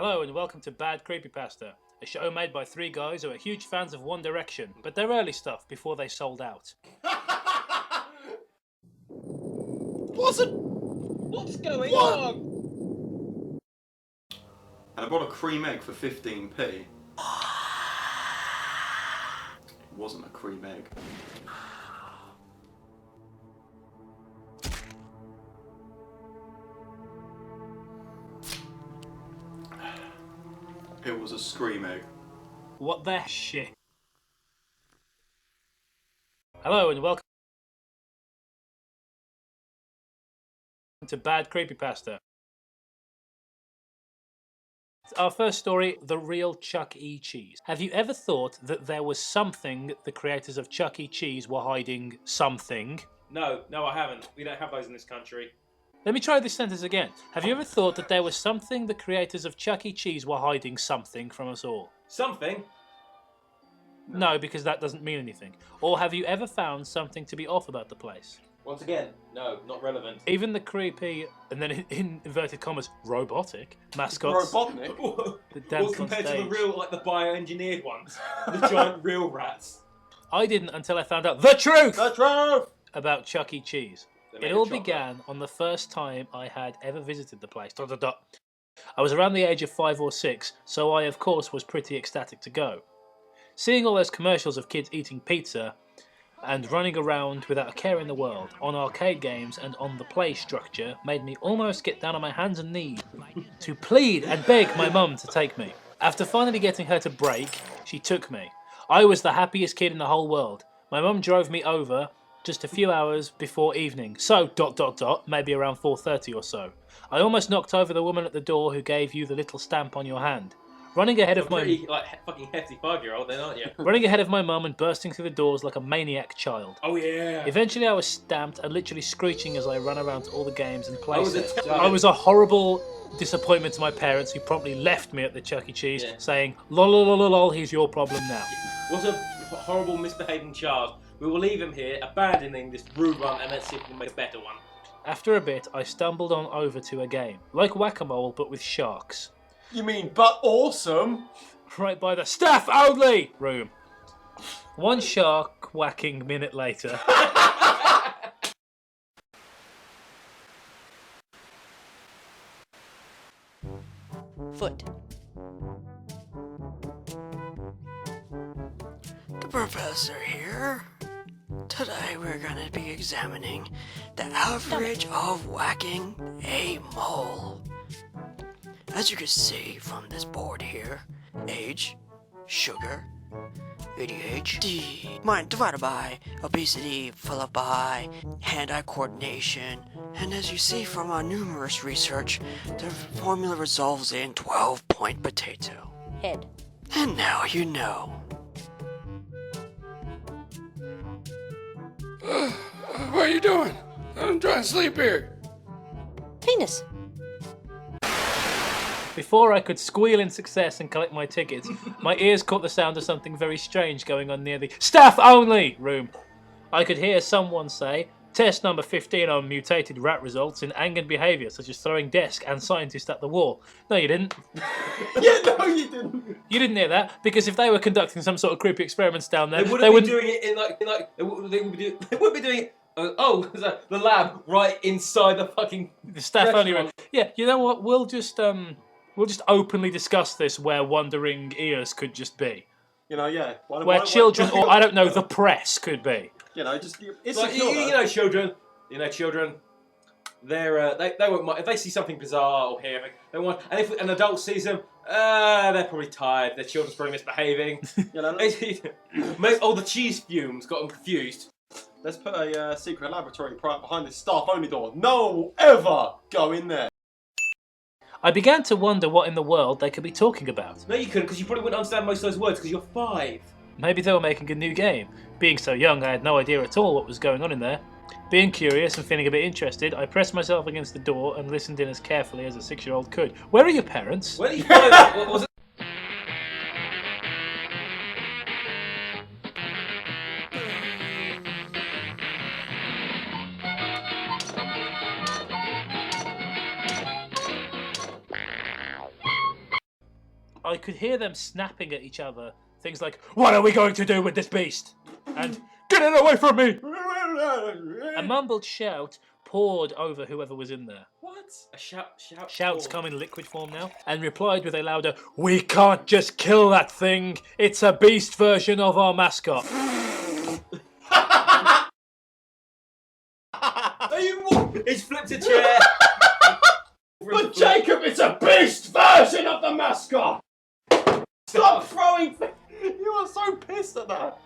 Hello and welcome to Bad Creepypasta, a show made by three guys who are huge fans of One Direction, but their early stuff before they sold out. What's going on? And I bought a cream egg for 15p. It wasn't a cream egg. It was a scream egg. What the shit? Hello and welcome to Bad Creepypasta. Our first story, the real Chuck E. Cheese. Have you ever thought that there was something the creators of Chuck E. Cheese were hiding something? No, I haven't. We don't have those in this country. Let me try this sentence again. Have you ever thought that there was something the creators of Chuck E. Cheese were hiding something from us all? Something? No, because that doesn't mean anything. Or have you ever found something to be off about the place? Once again, no, not relevant. Even the creepy, and then in inverted commas, robotic mascots. Robotnik? The dance Well, compared on to stage. the real, like the bioengineered ones. The giant real rats. I didn't until I found out the truth The truth! about Chuck E. Cheese. They made It of all chocolate. began on the first time I had ever visited the place. I was around the age of 5 or 6, so I of course was pretty ecstatic to go. Seeing all those commercials of kids eating pizza and running around without a care in the world, on arcade games and on the play structure, made me almost get down on my hands and knees to plead and beg my mum to take me. After finally getting her to break, she took me. I was the happiest kid in the whole world. My mum drove me over just a few hours before evening, so ... maybe around 4:30 or so. I almost knocked over the woman at the door who gave you the little stamp on your hand. Running ahead of Pretty, fucking hefty 5-year-old then, aren't you? running ahead of my mum and bursting through the doors like a maniac child. Oh yeah. Eventually I was stamped and literally screeching as I ran around to all the games and places. I I was a horrible disappointment to my parents, who promptly left me at the Chuck E. Cheese Yeah. saying, lol lol lol lol, he's your problem now. What a horrible misbehaving child. We will leave him here, abandoning this rude one, and let's see if we can make a better one. After a bit, I stumbled on over to a game, like Whack-A-Mole but with sharks. You mean but awesome? Right by the staff only room. One shark whacking minute later. Foot. The professor here. Today we're going to be examining the average of whacking a mole. As you can see from this board here, age, sugar, ADHD, mind divided by obesity, followed by hand-eye coordination, and as you see from our numerous research, the formula resolves in 12-point potato. Head. And now you know. What are you doing? I'm trying to sleep here. Penis. Before I could squeal in success and collect my tickets, my ears caught the sound of something very strange going on near the staff only room. I could hear someone say, test number 15 on mutated rat results in angered behaviour, such as throwing desk and scientist at the wall. No, you didn't. Yeah, no, you didn't. You didn't hear that, because if they were conducting some sort of creepy experiments down there, They wouldn't be doing it in they would be doing it. The lab right inside the fucking the staff only room. restaurant. Yeah, you know what? We'll just openly discuss this where wandering ears could just be, You know, yeah. where children or I don't know, the press could be. You know, just it's Like, secure. you know, children. They're they won't mind if they see something bizarre or hear anything. They want, and if an adult sees them, they're probably tired. Their children's probably misbehaving. You know, Maybe all the cheese fumes got them confused. let's put a secret laboratory right behind this staff-only door. No one will ever go in there. I began to wonder what in the world they could be talking about. No, you couldn't, because you probably wouldn't understand most of those words because you're 5. Maybe they were making a new game. Being so young, I had no idea at all what was going on in there. Being curious and feeling a bit interested, I pressed myself against the door and listened in as carefully as a 6-year-old could. Where are your parents? Where did you find that? What was it? I could hear them snapping at each other. Things like, "What are we going to do with this beast?" And "Get it away from me!" A mumbled shout poured over whoever was in there. What? A shout. Shouts come in liquid form now, and replied with a louder, "We can't just kill that thing. It's a beast version of our mascot." Are you? He's flipped a chair. But Jacob, it's a beast version of the mascot! Stop throwing things! You are so pissed at that.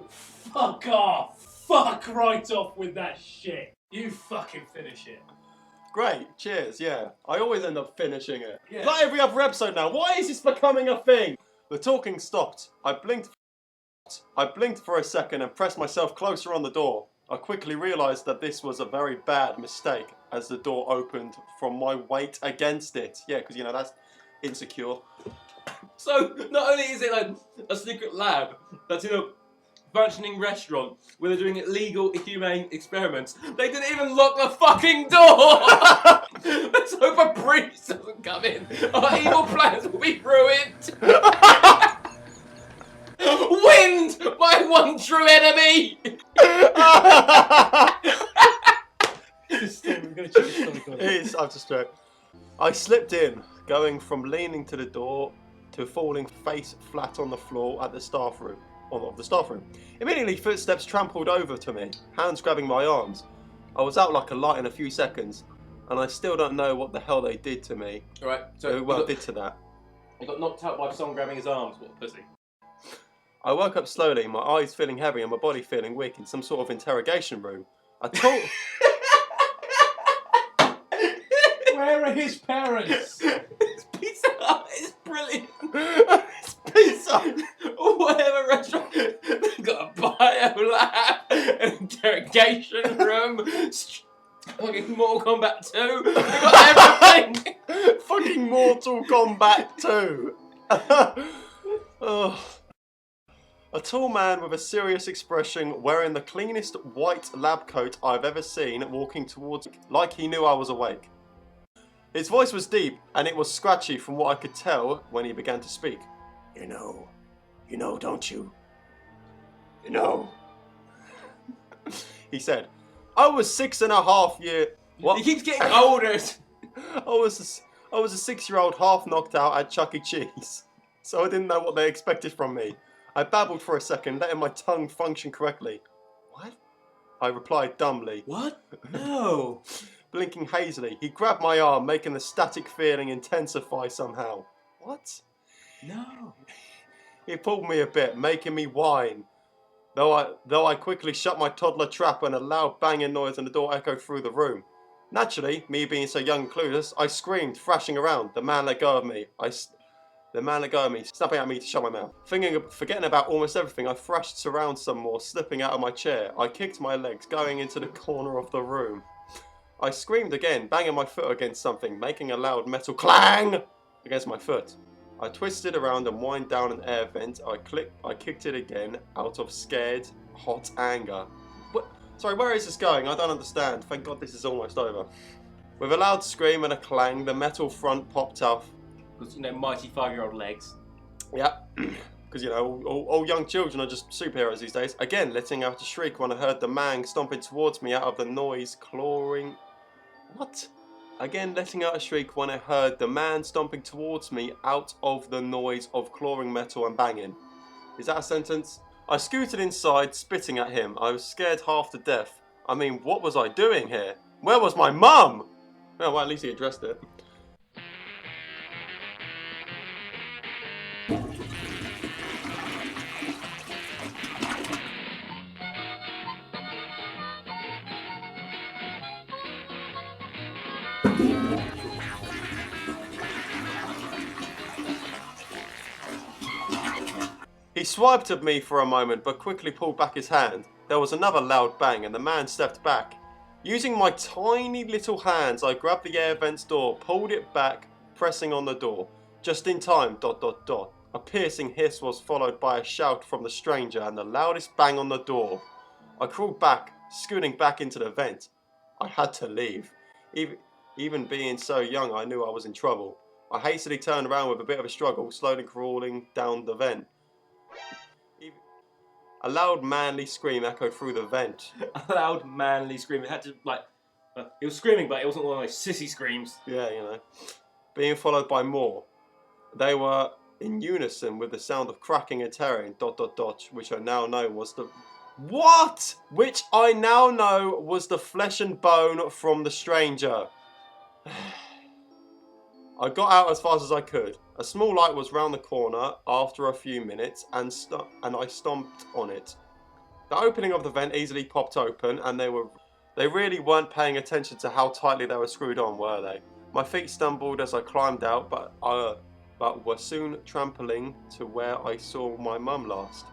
Fuck off! Fuck right off with that shit. You fucking finish it. Great, cheers, yeah. I always end up finishing it. Yeah. Like every other episode now. Why is this becoming a thing? The talking stopped. I blinked for a second and pressed myself closer on the door. I quickly realised that this was a very bad mistake as the door opened from my weight against it. Yeah, because, you know, that's insecure. So, not only is it like a secret lab that's in a functioning restaurant where they're doing illegal, humane experiments, they didn't even lock the fucking door! Let's hope a priest doesn't come in. Our evil plans will be ruined! Wind! My one true enemy! I've just I slipped in, going from leaning to the door to falling face flat on the floor at the staff room. Of the staff room. Immediately, footsteps trampled over to me, hands grabbing my arms. I was out like a light in a few seconds, and I still don't know what the hell they did to me. Alright, so did to that. he got knocked out by someone grabbing his arms. What a pussy. I woke up slowly, my eyes feeling heavy and my body feeling weak in some sort of interrogation room. I told... Where are his parents? It's Pizza Hut is brilliant. It's pizza! Whatever restaurant, they've got a bio lab, an interrogation room, fucking Mortal Kombat 2. They've got everything. Fucking Mortal Kombat 2. Oh. A tall man with a serious expression, wearing the cleanest white lab coat I've ever seen, walking towards me like he knew I was awake. His voice was deep, and it was scratchy from what I could tell when he began to speak. You know, don't you? You know, he said. I was 6.5 years... What? He keeps getting older. I was a 6-year-old half knocked out at Chuck E. Cheese, so I didn't know what they expected from me. I babbled for a second, letting my tongue function correctly. What? I replied dumbly. What? No. Blinking hazily, he grabbed my arm, making the static feeling intensify somehow. What? No. He pulled me a bit, making me whine. Though I quickly shut my toddler trap and a loud banging noise on the door echoed through the room. Naturally, me being so young and clueless, I screamed, thrashing around. The man let go of me. Snapping at me to shut my mouth. Forgetting about almost everything, I thrashed around some more, slipping out of my chair. I kicked my legs, going into the corner of the room. I screamed again, banging my foot against something, making a loud metal clang against my foot. I twisted around and whined down an air vent. I kicked it again, out of scared, hot anger. What? Sorry, where is this going? I don't understand. Thank God this is almost over. With a loud scream and a clang, the metal front popped off. Because, mighty 5-year-old legs. Yeah, because, all young children are just superheroes these days. Again, letting out a shriek when I heard the man stomping towards me out of the noise, clawing... What? Again, letting out a shriek when I heard the man stomping towards me out of the noise of clawing metal and banging. Is that a sentence? I scooted inside, spitting at him. I was scared half to death. I mean, what was I doing here? Where was my mum? Well, at least he addressed it. He swiped at me for a moment, but quickly pulled back his hand. There was another loud bang, and the man stepped back. Using my tiny little hands, I grabbed the air vent's door, pulled it back, pressing on the door. Just in time, ... A piercing hiss was followed by a shout from the stranger and the loudest bang on the door. I crawled back, scooting back into the vent. I had to leave. Even being so young, I knew I was in trouble. I hastily turned around with a bit of a struggle, slowly crawling down the vent. A loud manly scream echoed through the vent. A loud manly scream. It had to it was screaming, but it wasn't one of those sissy screams. Yeah, you know. Being followed by more. They were in unison with the sound of cracking and tearing, ... which I now know was the... What? Which I now know was the flesh and bone from the stranger. I got out as fast as I could. A small light was round the corner after a few minutes, and I stomped on it. The opening of the vent easily popped open, and they really weren't paying attention to how tightly they were screwed on, were they? My feet stumbled as I climbed out, but were soon trampling to where I saw my mum last.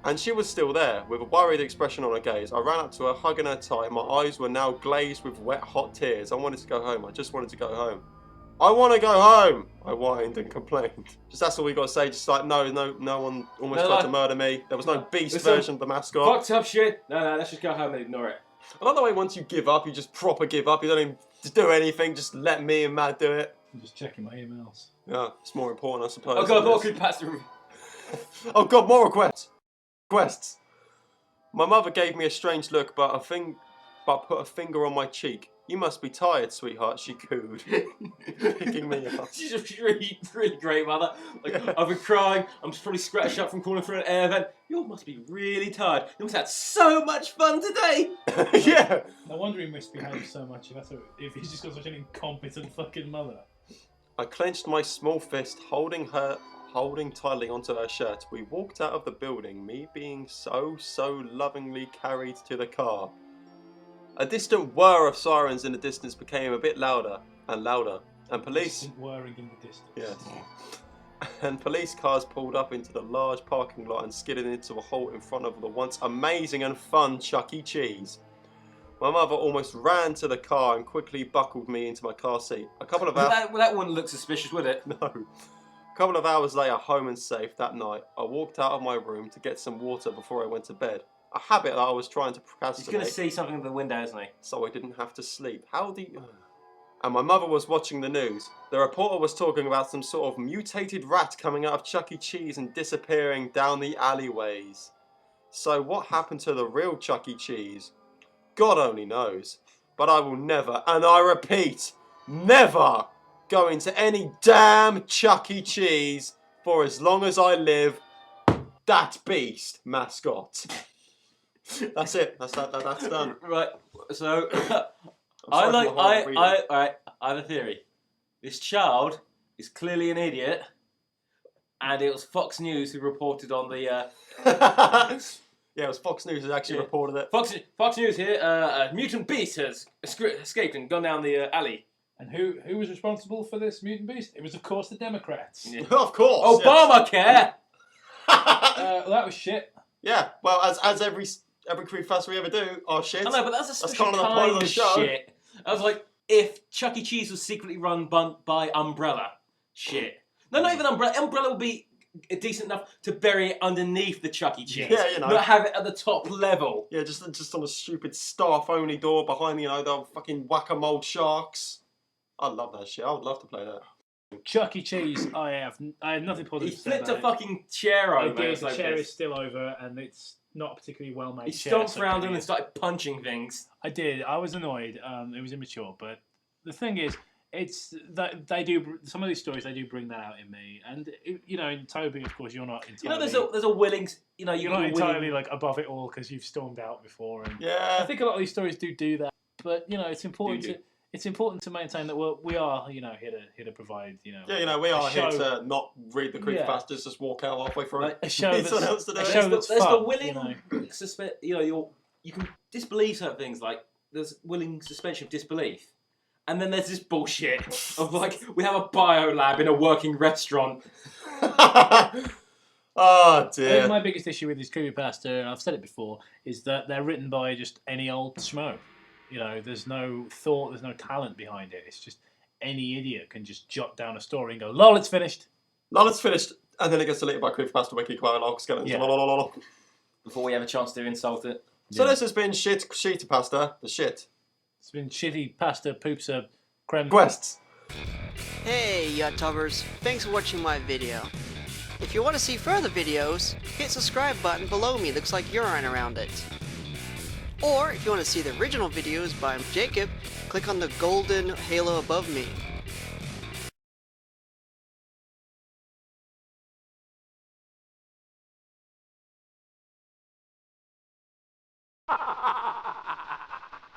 And she was still there, with a worried expression on her gaze. I ran up to her, hugging her tight. My eyes were now glazed with wet, hot tears. I wanted to go home. I just wanted to go home. I want to go home, I whined and complained. Just that's all we got to say. Just like, no one almost tried to murder me. There was no beast version of the mascot. Fucked up shit. No, let's just go home and ignore it. I love the way once you give up, you just proper give up. You don't even do anything. Just let me and Matt do it. I'm just checking my emails. Yeah, it's more important, I suppose. Oh god, more Creepypasta. Oh god, more requests. My mother gave me a strange look, but put a finger on my cheek. You must be tired, sweetheart, she cooed, picking me up. She's a really, really great mother. Like, I've been crying, I'm just probably scratched up from crawling through an air vent. You must be really tired. You must have had so much fun today. Yeah. No wonder he misbehaved so much if he's just got such an incompetent fucking mother. I clenched my small fist, holding tightly onto her shirt. We walked out of the building, me being so lovingly carried to the car. A distant whir of sirens in the distance became a bit louder, and police... Distant whirring in the distance. Yes. And police cars pulled up into the large parking lot and skidded into a halt in front of the once amazing and fun Chuck E. Cheese. My mother almost ran to the car and quickly buckled me into my car seat. A couple of hours... That wouldn't look suspicious, would it? No. A couple of hours later, home and safe that night, I walked out of my room to get some water before I went to bed. A habit that I was trying to procrastinate. He's going to see something in the window, isn't he? So I didn't have to sleep. How do you... And my mother was watching the news. The reporter was talking about some sort of mutated rat coming out of Chuck E. Cheese and disappearing down the alleyways. So what happened to the real Chuck E. Cheese? God only knows. But I will never, and I repeat, never go into any damn Chuck E. Cheese for as long as I live. That beast, mascot. That's it. That's done. Right. So I'm sorry for the horrible reading. I have a theory. This child is clearly an idiot, and it was Fox News who reported on the. Yeah, it was Fox News who actually reported it. Fox News here. A mutant beast has escaped and gone down the alley. And who was responsible for this mutant beast? It was, of course, the Democrats. Yeah. Of course. Obamacare. Yes. Well, that was shit. Yeah. Well, as every Creepypasta we ever do are shit. I know, but that's a special kind of the point of the show. shit. I was like, if Chuck E. Cheese was secretly run by Umbrella, shit. No, not even Umbrella. Umbrella would be decent enough to bury it underneath the Chuck E. Cheese. Yeah, you know. Not have it at the top level. Yeah, just on a stupid staff-only door behind, the fucking whack-a-mole sharks. I love that shit. I would love to play that. Chuck E. Cheese, I have nothing positive He to say flipped a about fucking chair it. over. The chair is still over, and it's not a particularly well made. He chair, stomped so around him and started punching things. I did. I was annoyed. It was immature, but the thing is, it's that they do some of these stories. They do bring that out in me, and in Toby, of course, you're not entirely. There's a willing. You're not entirely like above it all because you've stormed out before. And Yeah. I think a lot of these stories do that, but it's important Do. to. It's important to maintain that we are, here to provide, Yeah, we are here show. to not read the creepypastas, just walk out halfway through it. a show Need that's, someone else to do a it. show that's There's fun, the willing you can disbelieve certain things, like there's willing suspension of disbelief. And then there's this bullshit of like, we have a bio lab in a working restaurant. Oh I think dear. my biggest issue with this creepypasta, and I've said it before, is that they're written by just any old schmo. There's no thought, there's no talent behind it. It's just any idiot can just jot down a story and go, lol, it's finished. Lol, it's finished. And then it gets deleted by Creepypasta Wiki, quite a lot, skeletons. Yeah. Lol. Before we have a chance to insult it. So this has been Sheetapasta, the shit. It's been shitty pasta, poops, creme. Quests. Hey, Yacht Tubbers, thanks for watching my video. If you want to see further videos, hit subscribe button below me, looks like urine around it. Or, if you want to see the original videos by Jacob, click on the golden halo above me.